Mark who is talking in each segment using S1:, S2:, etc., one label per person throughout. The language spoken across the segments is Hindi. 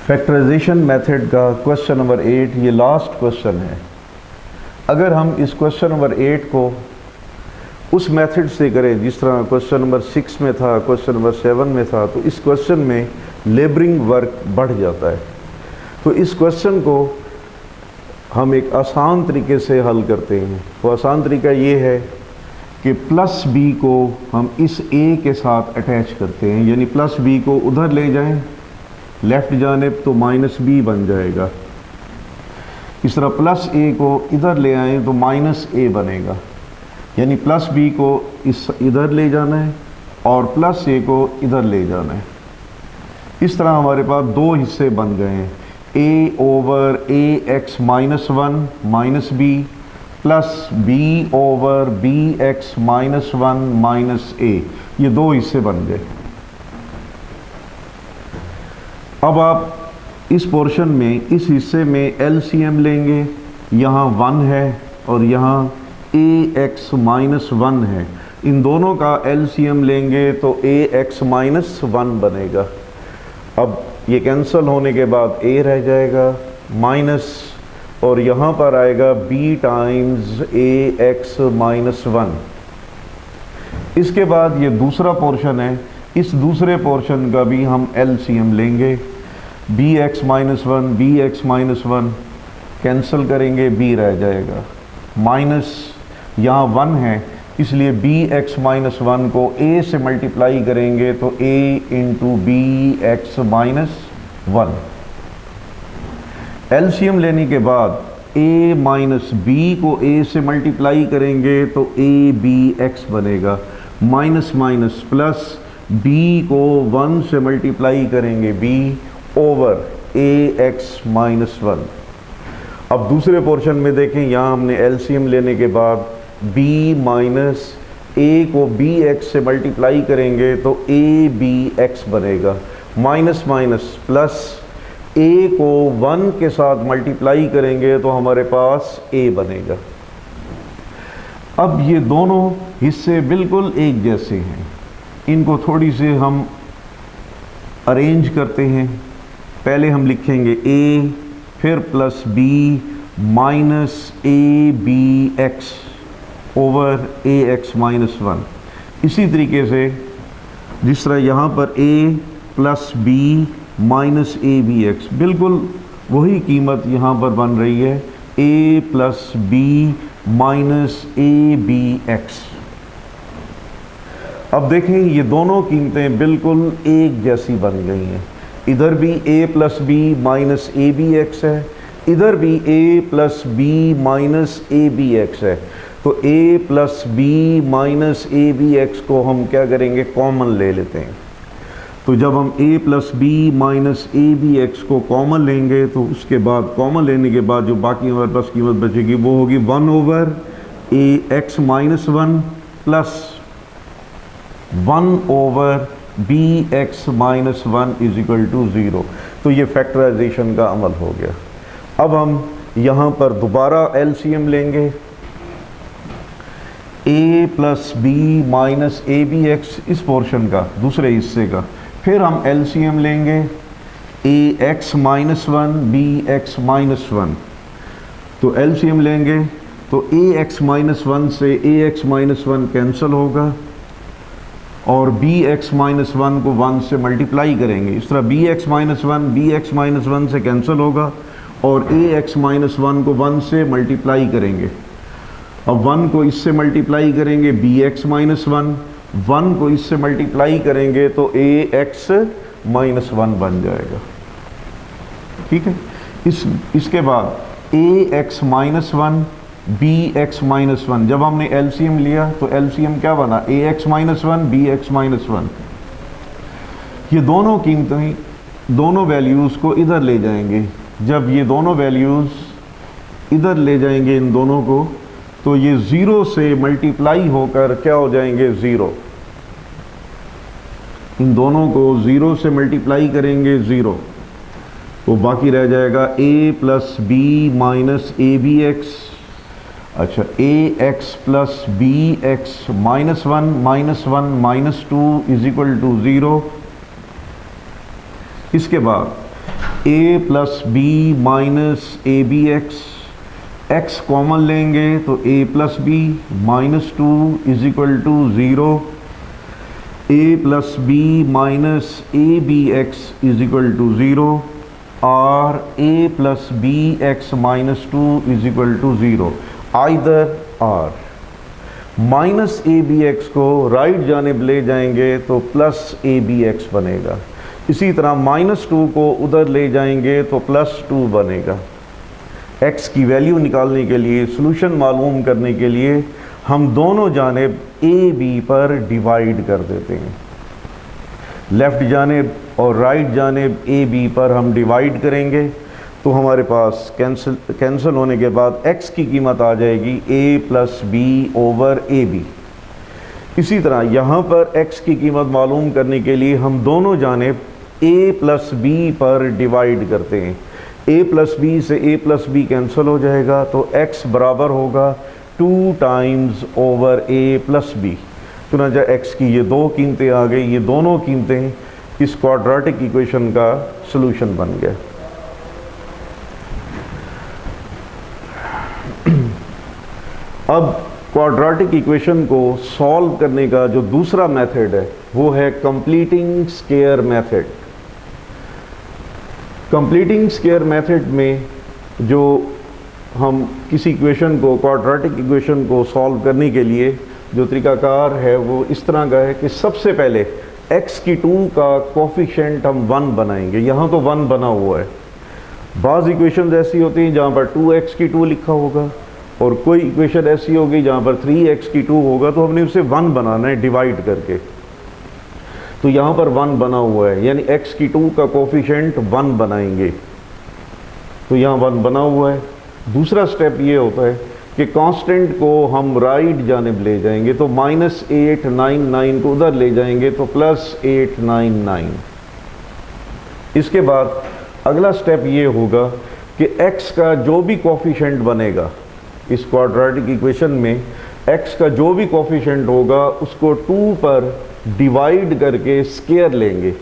S1: फैक्टराइजेशन मेथड का क्वेश्चन नंबर 8 ये लास्ट क्वेश्चन है। अगर हम इस क्वेश्चन नंबर 8 को उस मेथड से करें जिस तरह क्वेश्चन नंबर 6 में था, क्वेश्चन नंबर 7 में था, तो इस क्वेश्चन में लेबरिंग वर्क बढ़ जाता है। तो इस क्वेश्चन को हम एक आसान तरीके से हल करते हैं। वो आसान तरीका ये है कि प्लस बी को हम इस ए के साथ अटैच करते हैं, यानी प्लस बी को उधर ले जाएं लेफ्ट जानिब तो माइनस बी बन जाएगा। इस तरह प्लस ए को इधर ले आएं तो माइनस ए बनेगा, यानी प्लस बी को इस इधर ले जाना है और प्लस ए को इधर ले जाना है। इस तरह हमारे पास दो हिस्से बन गए हैं, A over A x minus 1 minus B plus B over B x minus 1 minus A. ये दो हिस्से बन गए। अब आप इस पोर्शन में इस हिस्से में एलसीएम लेंगे, यहाँ 1 है और यहाँ ए एक्स माइनस 1 है। इन दोनों का एलसीएम लेंगे तो ए एक्स माइनस 1 बनेगा। अब ये कैंसिल होने के बाद ए रह जाएगा माइनस और यहाँ पर आएगा बी टाइम्स ए एक्स माइनस 1। इसके बाद ये दूसरा पोर्शन है, इस दूसरे पोर्शन का भी हम एलसीएम लेंगे। B x minus 1 B x minus 1 cancel करेंगे, बी रह जाएगा माइनस यहाँ 1 है, इसलिए बी एक्स माइनस 1 को ए से मल्टीप्लाई करेंगे तो A into B x minus 1। LCM लेने के बाद ए माइनस बी को ए से मल्टीप्लाई करेंगे तो ए बी एक्स बनेगा, माइनस माइनस प्लस बी को 1 से मल्टीप्लाई करेंगे बी ओवर ए एक्स माइनस 1। अब दूसरे पोर्शन में देखें, यहाँ हमने एलसीएम लेने के बाद b माइनस ए को बी एक्स से मल्टीप्लाई करेंगे तो ए बी एक्स बनेगा, माइनस माइनस प्लस ए को 1 के साथ मल्टीप्लाई करेंगे तो हमारे पास ए बनेगा। अब ये दोनों हिस्से बिल्कुल एक जैसे हैं, इनको थोड़ी से हम अरेंज करते हैं। पहले हम लिखेंगे a फिर plus b minus A B x over A x minus 1। इसी तरीके से जिस तरह यहाँ पर a plus b minus A B x, बिल्कुल वही कीमत यहाँ पर बन रही है, a plus b minus A B x. अब देखें ये दोनों कीमतें बिल्कुल एक जैसी बन गई हैं। इधर भी a plus B minus A B x है, इधर भी a plus B minus A B x है। तो a plus B minus A B x को हम क्या करेंगे, कॉमन ले लेते हैं। तो जब हम a plus B minus A B x को कॉमन लेंगे तो उसके बाद कॉमन लेने के बाद जो बाकी हमारे पास कीमत बचेगी वो होगी 1 over A x minus 1 plus 1 over B x minus 1 is equal to 0। तो ये फैक्टराइजेशन का अमल हो गया। अब हम यहाँ पर दोबारा एलसीएम लेंगे, a plus B minus A B X इस पोर्शन का दूसरे हिस्से का, फिर हम एलसीएम लेंगे A x minus 1 B x minus 1। तो एलसीएम लेंगे तो ए एक्स माइनस 1 से ए एक्स माइनस 1 कैंसिल होगा और बी एक्स माइनस 1 को 1 से मल्टीप्लाई करेंगे। इस तरह b x minus 1 B x minus 1 से कैंसिल होगा और ए एक्स माइनस 1 को 1 से मल्टीप्लाई करेंगे। अब 1 को इससे मल्टीप्लाई करेंगे बी एक्स माइनस 1, 1 को इससे मल्टीप्लाई करेंगे तो ए एक्स माइनस 1 बन जाएगा। ठीक है, इसके बाद A x minus 1 B x minus 1, जब हमने एलसीएम लिया तो एलसीएम क्या बना, A x minus 1 B x minus 1। ये दोनों कीमतें दोनों वैल्यूज़ को इधर ले जाएंगे। जब ये दोनों वैल्यूज़ इधर ले जाएंगे इन दोनों को तो ये 0 से मल्टीप्लाई होकर क्या हो जाएंगे, 0। इन दोनों को 0 से मल्टीप्लाई करेंगे 0, तो बाकी रह जाएगा a plus B minus A B x. अच्छा, a x plus b x minus 1 minus 2 is equal to 0। इसके बाद a plus B minus A B x, x common लेंगे तो a plus B minus 2 is equal to 0, a plus B minus A B x is equal to 0 और a plus b x minus 2 is equal to 0, either are. Minus A B x को राइट जानिब ले जाएंगे तो प्लस ए बी एक्स बनेगा, इसी तरह माइनस 2 को उधर ले जाएंगे तो प्लस 2 बनेगा। x की वैल्यू निकालने के लिए, सॉल्यूशन मालूम करने के लिए हम दोनों जानिब ए बी पर डिवाइड कर देते हैं। लेफ़्ट जानिब और राइट जानिब ए बी पर हम डिवाइड करेंगे तो हमारे पास कैंसिल होने के बाद x की कीमत आ जाएगी a plus B over a b. इसी तरह यहाँ पर x की कीमत मालूम करने के लिए हम दोनों जानिब a प्लस बी पर डिवाइड करते हैं। a प्लस बी से a प्लस बी कैंसिल हो जाएगा तो x बराबर होगा 2 times over a plus b. चुनांचा x की ये दो कीमतें आ गई, ये दोनों कीमतें इस क्वाड्रेटिक इक्वेशन का सलूशन बन गया। अब क्वाड्रेटिक इक्वेशन को सॉल्व करने का जो दूसरा मेथड है वो है completing square method. Completing square method में जो हम किसी इक्वेशन को, क्वाड्रेटिक इक्वेशन को सॉल्व करने के लिए जो तरीकाकार है वो इस तरह का है कि सबसे पहले x की 2 का कोफिशिएंट हम 1 बनाएंगे। यहाँ तो 1 बना हुआ है। बाज़ इक्वेशन ऐसी होती हैं जहाँ पर 2x की 2 लिखा होगा और कोई इक्वेशन ऐसी होगी जहाँ पर 3x की 2 होगा, तो हमने उसे 1 बनाना है डिवाइड करके। तो यहाँ पर 1 बना हुआ है, यानी x की 2 का कोफिशिएंट 1 बनाएंगे, तो यहाँ 1 बना हुआ है। दूसरा स्टेप ये होता है कि कांस्टेंट को हम राइट जानिब ले जाएंगे तो -899 को उधर ले जाएंगे तो +899। इसके बाद अगला स्टेप ये होगा कि x का जो भी कोफिशिएंट बनेगा इस क्वाड्रेटिक इक्वेशन में, x का जो भी कोफिशिएंट होगा उसको 2 पर डिवाइड करके स्क्वायर लेंगे।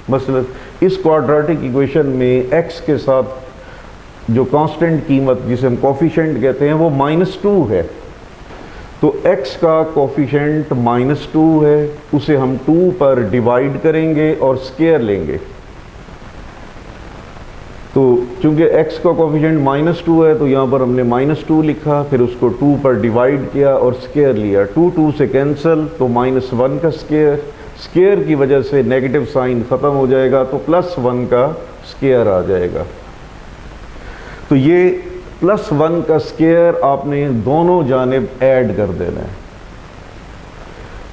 S1: मसलन इस क्वाड्रेटिक इक्वेशन में x के साथ जो कांस्टेंट कीमत जिसे हम कोफिशिएंट कहते हैं वो -2 है, तो x का कोफिशिएंट -2 है, उसे हम 2 पर डिवाइड करेंगे और स्क्वायर लेंगे। तो चूंकि x का कोफिशिएंट -2 है तो यहाँ पर हमने -2 लिखा, फिर उसको 2 पर डिवाइड किया और स्क्वायर लिया। 2 से कैंसिल तो -1 का स्क्वायर, स्क्वायर की वजह से नेगेटिव साइन ख़त्म हो जाएगा तो +1 का स्क्वायर आ जाएगा। तो ये +1 का स्क्वायर आपने दोनों जानिब ऐड कर देना है।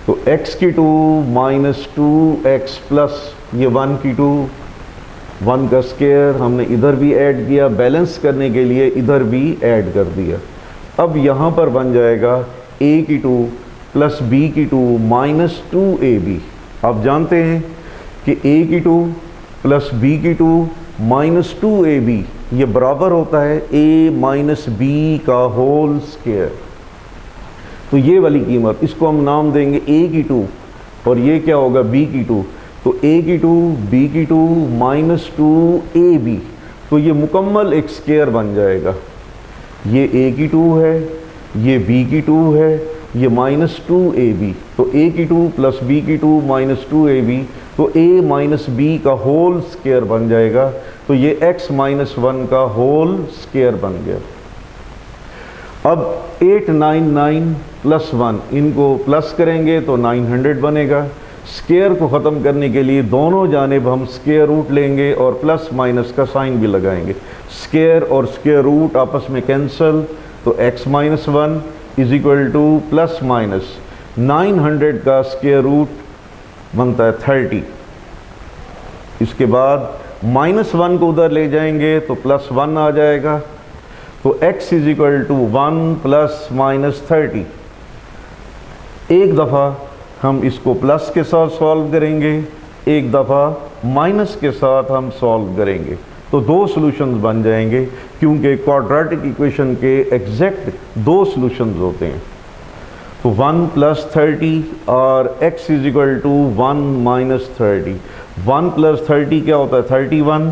S1: तो x की 2 -2x प्लस ये 1 की 2, 1 का स्क्वायर हमने इधर भी ऐड किया, बैलेंस करने के लिए इधर भी ऐड कर दिया। अब यहाँ पर बन जाएगा a की 2 प्लस b की 2 -2ab। आप जानते हैं कि a की 2 प्लस b की 2 -2ab ये बराबर होता है a माइनस बी का होल स्क्वायर। तो ये वाली कीमत, इसको हम नाम देंगे a की 2 और ये क्या होगा b की 2। तो a की 2 b की 2 -2ab, तो ये मुकम्मल एक स्क्वायर बन जाएगा। ये a की 2 है, ये b की 2 है, ये -2ab, तो a की 2 प्लस b की 2 -2ab, तो a माइनस बी का होल स्क्वायर बन जाएगा। तो ये x -1 का होल स्क्वायर बन गया। अब 899 प्लस 1 इनको प्लस करेंगे तो 900 बनेगा। स्क्वायर को ख़त्म करने के लिए दोनों जानिब हम स्क्वायर रूट लेंगे और प्लस माइनस का साइन भी लगाएंगे। स्क्वायर और स्क्वायर रूट आपस में कैंसिल, तो x -1 is equal two plus minus 900 का स्क्वायर रूट बनता है 30। इसके बाद -1 को उधर ले जाएंगे तो +1 आ जाएगा। तो x is equal to 1 plus minus 30। एक दफ़ा हम इसको प्लस के साथ सॉल्व करेंगे, एक दफ़ा माइनस के साथ हम सॉल्व करेंगे, तो दो सॉल्यूशंस बन जाएंगे, क्योंकि क्वाड्रेटिक इक्वेशन के एग्जैक्ट दो सॉल्यूशंस होते हैं। तो 1 प्लस 30 और x is equal to 1 minus 30। 1 plus 30 क्या होता है 31,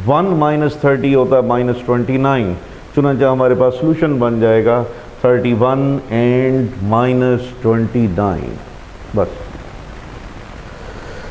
S1: 1 माइनस 30 होता है माइनस 29, चुनांचा हमारे पास सोल्यूशन बन जाएगा 31 एंड माइनस 29 बस।